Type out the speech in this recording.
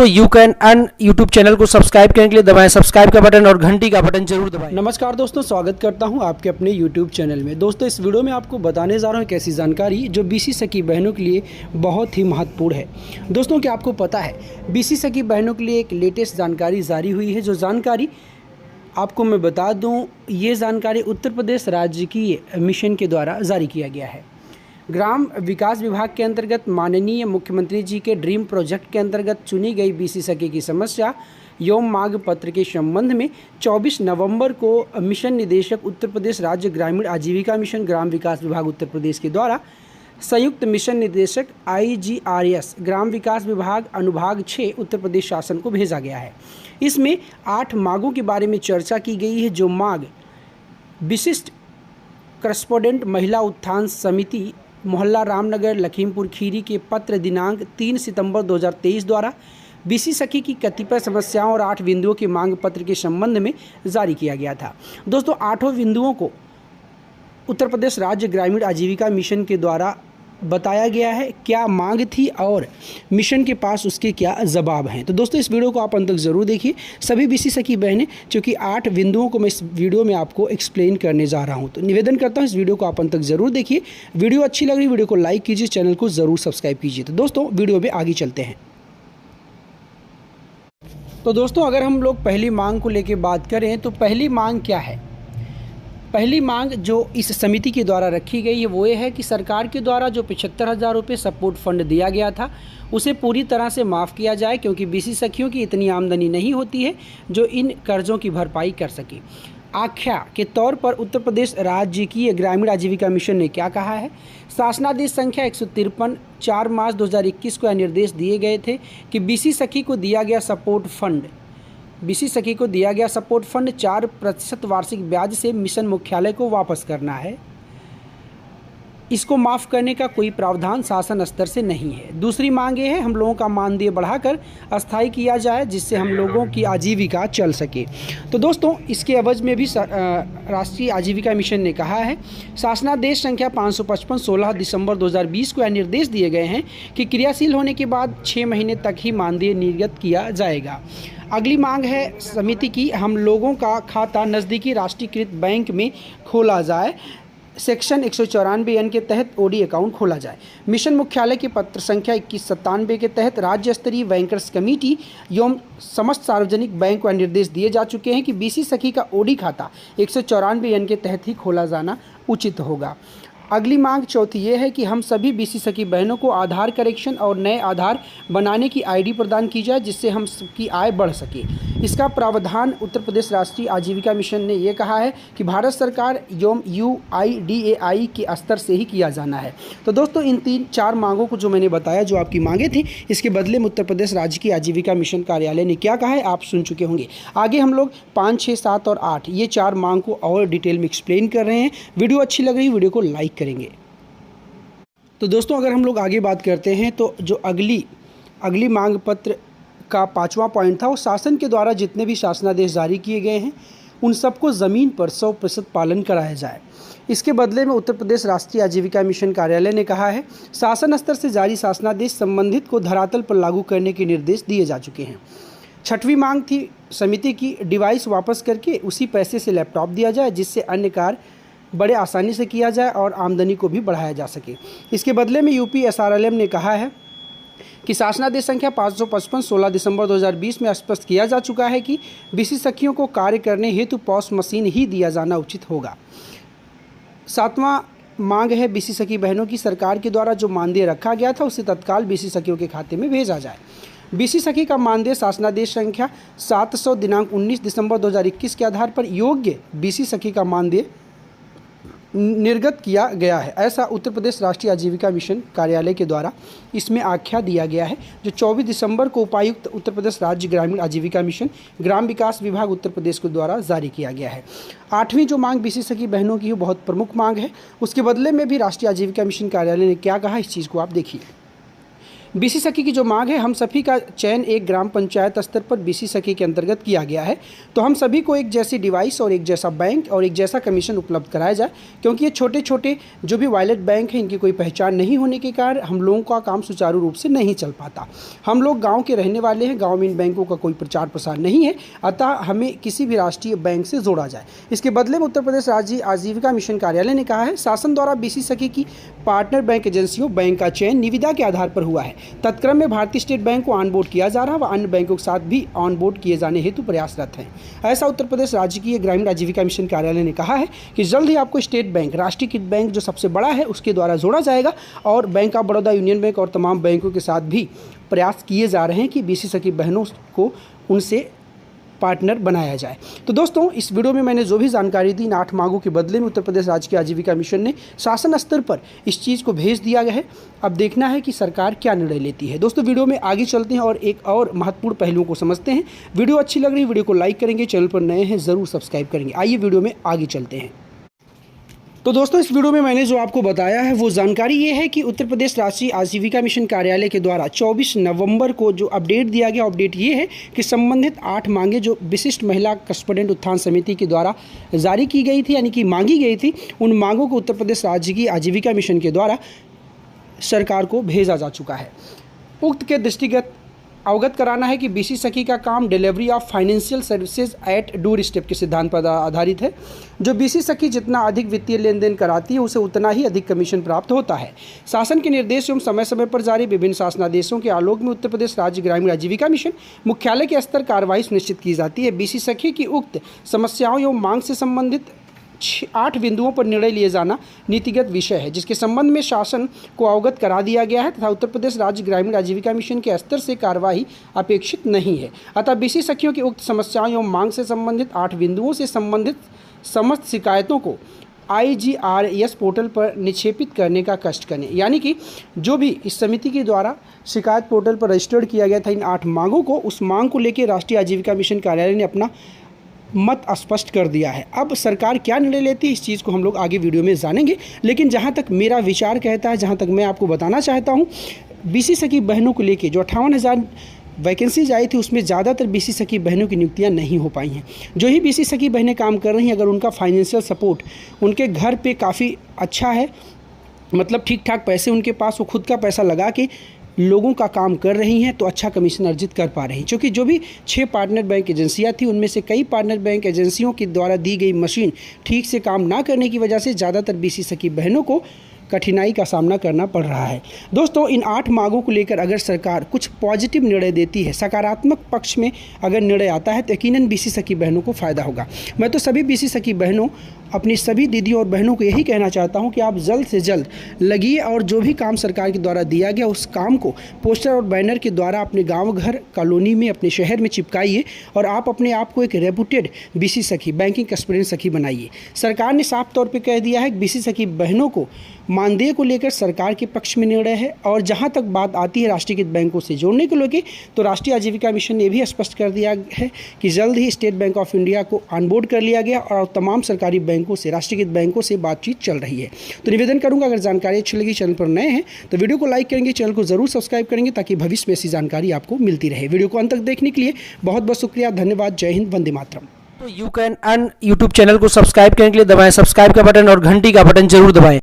दोस्तों you can earn YouTube channel को subscribe करने के लिए दबाएं सब्सक्राइब का बटन और घंटी का बटन जरूर दबाएं। नमस्कार दोस्तों, स्वागत करता हूं आपके अपने यूट्यूब चैनल में। दोस्तों इस वीडियो में आपको बताने जा रहा हूं एक ऐसी जानकारी जो बीसी सखी बहनों के लिए बहुत ही महत्वपूर्ण है। दोस्तों क्या आपको पता है, बीसी सखी बहनों के लिए एक लेटेस्ट जानकारी जारी हुई है। जो जानकारी आपको मैं बता दूँ, ये जानकारी उत्तर प्रदेश राज्य की मिशन के द्वारा जारी किया गया है। ग्राम विकास विभाग के अंतर्गत माननीय मुख्यमंत्री जी के ड्रीम प्रोजेक्ट के अंतर्गत चुनी गई बीसी सखी की समस्या एवं मांग पत्र के संबंध में 24 नवंबर को मिशन निदेशक उत्तर प्रदेश राज्य ग्रामीण आजीविका मिशन ग्राम विकास विभाग उत्तर प्रदेश के द्वारा संयुक्त मिशन निदेशक IGRS ग्राम विकास विभाग अनुभाग 6 उत्तर प्रदेश शासन को भेजा गया है। इसमें 8 मांगों के बारे में चर्चा की गई है। जो मांग विशिष्ट करस्पोंडेंट महिला उत्थान समिति मोहल्ला रामनगर लखीमपुर खीरी के पत्र दिनांक 3 सितंबर 2023 द्वारा बीसी सखी की कतिपय समस्याओं और 8 बिंदुओं के मांग पत्र के संबंध में जारी किया गया था। दोस्तों 8 बिंदुओं को उत्तर प्रदेश राज्य ग्रामीण आजीविका मिशन के द्वारा बताया गया है क्या मांग थी और मिशन के पास उसके क्या जवाब हैं। तो दोस्तों इस वीडियो को आप अंत तक ज़रूर देखिए। सभी बीसी सखी बहनें, क्योंकि 8 बिंदुओं को मैं इस वीडियो में आपको एक्सप्लेन करने जा रहा हूं, तो निवेदन करता हूं इस वीडियो को आप अंत तक ज़रूर देखिए। वीडियो अच्छी लग रही वीडियो को लाइक कीजिए, चैनल को ज़रूर सब्सक्राइब कीजिए। तो दोस्तों वीडियो में आगे चलते हैं। तो दोस्तों अगर हम लोग पहली मांग को लेकर बात करें तो पहली मांग क्या है। पहली मांग जो इस समिति के द्वारा रखी गई है वो ये है कि सरकार के द्वारा जो 75,000 रुपये सपोर्ट फंड दिया गया था उसे पूरी तरह से माफ़ किया जाए, क्योंकि बीसी सखियों की इतनी आमदनी नहीं होती है जो इन कर्ज़ों की भरपाई कर सके। आख्या के तौर पर उत्तर प्रदेश राज्य की ग्रामीण आजीविका मिशन ने क्या कहा है। शासनादेश संख्या 153 4 मार्च 2021 को यह निर्देश दिए गए थे कि बीसी सखी को दिया गया सपोर्ट फंड 4% वार्षिक ब्याज से मिशन मुख्यालय को वापस करना है। इसको माफ़ करने का कोई प्रावधान शासन स्तर से नहीं है। दूसरी मांग ये है हम लोगों का मानदेय बढ़ाकर अस्थायी किया जाए, जिससे हम लोगों की आजीविका चल सके। तो दोस्तों इसके एवज में भी राष्ट्रीय आजीविका मिशन ने कहा है, शासनादेश संख्या 555 16 दिसंबर 2020 को यह निर्देश दिए गए हैं कि क्रियाशील होने के बाद 6 महीने तक ही मानदेय निर्गत किया जाएगा। अगली मांग है समिति की, हम लोगों का खाता नज़दीकी राष्ट्रीयकृत बैंक में खोला जाए। सेक्शन 194N के तहत ओडी अकाउंट खोला जाए। मिशन मुख्यालय के पत्र संख्या 2197 के तहत राज्य स्तरीय बैंकर्स कमेटी एवं समस्त सार्वजनिक बैंक को निर्देश दिए जा चुके हैं कि बीसी सखी का ओडी खाता 194N के तहत ही खोला जाना उचित होगा। अगली मांग चौथी ये है कि हम सभी बीसी सखी बहनों को आधार करेक्शन और नए आधार बनाने की ID प्रदान की जाए, जिससे हम सबकी आय बढ़ सके। इसका प्रावधान उत्तर प्रदेश राष्ट्रीय आजीविका मिशन ने ये कहा है कि भारत सरकार एवं UIDAI के स्तर से ही किया जाना है। तो दोस्तों इन 3-4 मांगों को जो मैंने बताया, जो आपकी मांगे थी, इसके बदले में उत्तर प्रदेश राज्य की आजीविका मिशन कार्यालय ने क्या कहा है आप सुन चुके होंगे। आगे हम लोग 5, 6, 7 और 8 ये 4 मांग को और डिटेल में एक्सप्लेन कर रहे हैं। वीडियो अच्छी लग रही वीडियो को लाइक करेंगे। तो दोस्तों अगर हम लोग आगे बात करते हैं तो जो अगली मांग पत्र का 5वां पॉइंट था, वो शासन के द्वारा जितने भी शासनादेश जारी किए गए हैं उन सबको ज़मीन पर 100% पालन कराया जाए। इसके बदले में उत्तर प्रदेश राष्ट्रीय आजीविका मिशन कार्यालय ने कहा है शासन स्तर से जारी शासनादेश संबंधित को धरातल पर लागू करने के निर्देश दिए जा चुके हैं। 6वीं मांग थी समिति की, डिवाइस वापस करके उसी पैसे से लैपटॉप दिया जाए, जिससे अन्य कार्य बड़े आसानी से किया जाए और आमदनी को भी बढ़ाया जा सके। इसके बदले में UPSRLM ने कहा है कि शासनादेश संख्या 555 16 दिसंबर 2020 में स्पष्ट किया जा चुका है कि बीसी सखियों को कार्य करने हेतु पॉस मशीन ही दिया जाना उचित होगा। 7वां मांग है बीसी सखी बहनों की, सरकार के द्वारा जो मानदेय रखा गया था उसे तत्काल बीसी सखियों के खाते में भेजा जाए। बीसी सखी का मानदेय शासनादेश संख्या 700 दिनांक 19 दिसंबर 2021 के आधार पर योग्य बीसी सखी का मानदेय निर्गत किया गया है, ऐसा उत्तर प्रदेश राष्ट्रीय आजीविका मिशन कार्यालय के द्वारा इसमें आख्या दिया गया है, जो 24 दिसंबर को उपायुक्त उत्तर प्रदेश राज्य ग्रामीण आजीविका मिशन ग्राम विकास विभाग उत्तर प्रदेश के द्वारा जारी किया गया है। 8वीं जो मांग बीसी सखी बहनों की बहुत प्रमुख मांग है, उसके बदले में भी राष्ट्रीय आजीविका मिशन कार्यालय ने क्या कहा, इस चीज़ को आप देखिए बीसी सखी की जो मांग है, हम सभी का चयन एक ग्राम पंचायत स्तर पर बीसी सखी के अंतर्गत किया गया है, तो हम सभी को एक जैसी डिवाइस और एक जैसा बैंक और एक जैसा कमीशन उपलब्ध कराया जाए, क्योंकि ये छोटे छोटे जो भी वायलेट बैंक हैं इनकी कोई पहचान नहीं होने के कारण हम लोगों का काम सुचारू रूप से नहीं चल पाता। हम लोग गाँव के रहने वाले हैं, गाँव में इन बैंकों का कोई प्रचार प्रसार नहीं है, अतः हमें किसी भी राष्ट्रीय बैंक से जोड़ा जाए। इसके बदले में उत्तर प्रदेश राज्य आजीविका मिशन कार्यालय ने कहा है, शासन द्वारा बीसी सखी की पार्टनर बैंक एजेंसियों बैंक का चयन निविदा के आधार पर हुआ है। तत्क्रम में भारतीय स्टेट बैंक को ऑनबोर्ड किया जा रहा है व अन्य बैंकों के साथ भी ऑनबोर्ड किए जाने हेतु प्रयासरत हैं। ऐसा उत्तर प्रदेश राज्य की ग्रामीण आजीविका मिशन कार्यालय ने कहा है कि जल्द ही आपको स्टेट बैंक, राष्ट्रीयकृत बैंक जो सबसे बड़ा है, उसके द्वारा जोड़ा जाएगा और bank of Baroda, union bank और तमाम बैंकों के साथ भी प्रयास किए जा रहे हैं कि बीसी सखी बहनों को उनसे पार्टनर बनाया जाए। तो दोस्तों, इस वीडियो में मैंने जो भी जानकारी दी, इन 8 मांगों के बदले में उत्तर प्रदेश राज्य की आजीविका मिशन ने शासन स्तर पर इस चीज़ को भेज दिया गया है। अब देखना है कि सरकार क्या निर्णय लेती है। दोस्तों, वीडियो में आगे चलते हैं और एक और महत्वपूर्ण पहलुओं को समझते हैं। वीडियो अच्छी लग रही है, वीडियो को लाइक करेंगे, चैनल पर नए हैं ज़रूर सब्सक्राइब करेंगे। आइए वीडियो में आगे चलते हैं। तो दोस्तों, इस वीडियो में मैंने जो आपको बताया है वो जानकारी ये है कि उत्तर प्रदेश राष्ट्रीय आजीविका मिशन कार्यालय के द्वारा 24 नवंबर को जो अपडेट दिया गया, अपडेट ये है कि संबंधित 8 मांगे जो विशिष्ट महिला कस्टोडियन उत्थान समिति के द्वारा जारी की गई थी, यानी कि मांगी गई थी, उन मांगों को उत्तर प्रदेश राज्य की आजीविका मिशन के द्वारा सरकार को भेजा जा चुका है। उक्त के दृष्टिगत अवगत कराना है कि बीसी सखी का काम delivery of financial services at door step के सिद्धांत पर आधारित है। जो बीसी सखी जितना अधिक वित्तीय लेन देन कराती है उसे उतना ही अधिक कमीशन प्राप्त होता है। शासन के निर्देश एवं समय समय पर जारी विभिन्न शासनादेशों के आलोक में उत्तर प्रदेश राज्य ग्रामीण आजीविका मिशन मुख्यालय के स्तर कार्रवाई सुनिश्चित की जाती है। बीसी सखी की उक्त समस्याओं एवं मांग से संबंधित 8 बिंदुओं पर निर्णय लिए जाना नीतिगत विषय है, जिसके संबंध में शासन को अवगत करा दिया गया है तथा उत्तर प्रदेश राज्य ग्रामीण आजीविका मिशन के स्तर से कार्रवाई अपेक्षित नहीं है। अतः बीसी सखियों की उक्त समस्याओं एवं मांग से संबंधित 8 बिंदुओं से संबंधित समस्त शिकायतों को IGRS पोर्टल पर निक्षेपित करने का कष्ट करें। यानी कि जो भी इस समिति के द्वारा शिकायत पोर्टल पर रजिस्टर्ड किया गया था इन 8 मांगों को, उस मांग को लेकर राष्ट्रीय आजीविका मिशन कार्यालय ने अपना मत स्पष्ट कर दिया है। अब सरकार क्या निर्णय लेती है इस चीज़ को हम लोग आगे वीडियो में जानेंगे, लेकिन जहाँ तक मेरा विचार कहता है, जहाँ तक मैं आपको बताना चाहता हूँ, बीसी सखी बहनों को लेके जो 58,000 वैकेंसीज आई थी उसमें ज़्यादातर बीसी सखी बहनों की नियुक्तियां नहीं हो पाई हैं। जो ही बीसी सखी बहनें काम कर रही हैं, अगर उनका फाइनेंशियल सपोर्ट उनके घर पे काफ़ी अच्छा है, मतलब ठीक ठाक पैसे उनके पास, वो खुद का पैसा लगा के लोगों का काम कर रही हैं, तो अच्छा कमीशन अर्जित कर पा रही हैं। क्योंकि जो भी 6 पार्टनर बैंक एजेंसियां थी उनमें से कई पार्टनर बैंक एजेंसियों के द्वारा दी गई मशीन ठीक से काम ना करने की वजह से ज़्यादातर बीसी सखी बहनों को कठिनाई का सामना करना पड़ रहा है। दोस्तों, इन 8 मांगों को लेकर अगर सरकार कुछ पॉजिटिव निर्णय देती है, सकारात्मक पक्ष में अगर निर्णय आता है, तो यकीनन बीसी सखी बहनों को फ़ायदा होगा। मैं तो सभी बीसी सखी बहनों, अपनी सभी दीदियों और बहनों को यही कहना चाहता हूं कि आप जल्द से जल्द लगिए और जो भी काम सरकार के द्वारा दिया गया उस काम को पोस्टर और बैनर के द्वारा अपने गांव, घर, कॉलोनी में, अपने शहर में चिपकाइए और आप अपने आप को एक रेपुटेड बीसी सखी, बैंकिंग कस्टोडियन सखी बनाइए। सरकार ने साफ तौर पर कह दिया है कि बीसी सखी बहनों को मानदेय को लेकर सरकार के पक्ष में निर्णय है। और जहां तक बात आती है राष्ट्रीयकृत बैंकों से जोड़ने को लेकर, तो राष्ट्रीय आजीविका मिशन ने भी स्पष्ट कर दिया है कि जल्द ही स्टेट बैंक ऑफ इंडिया को ऑनबोर्ड कर लिया गया और तमाम सरकारी बैंकों से, राष्ट्रीयकृत बैंकों से बातचीत चल रही है। तो निवेदन करूंगा, अगर जानकारी अच्छी लगी, चैनल पर नए हैं तो वीडियो को लाइक करेंगे, चैनल को जरूर सब्सक्राइब करेंगे ताकि भविष्य में ऐसी जानकारी आपको मिलती रहे। वीडियो को अंत तक देखने के लिए बहुत बहुत शुक्रिया, धन्यवाद, जय हिंद, वंदे मातरम। तो you can earn YouTube channel को सब्सक्राइब करने के लिए दबाएं सब्सक्राइब का बटन और घंटी का बटन जरूर दबाएं।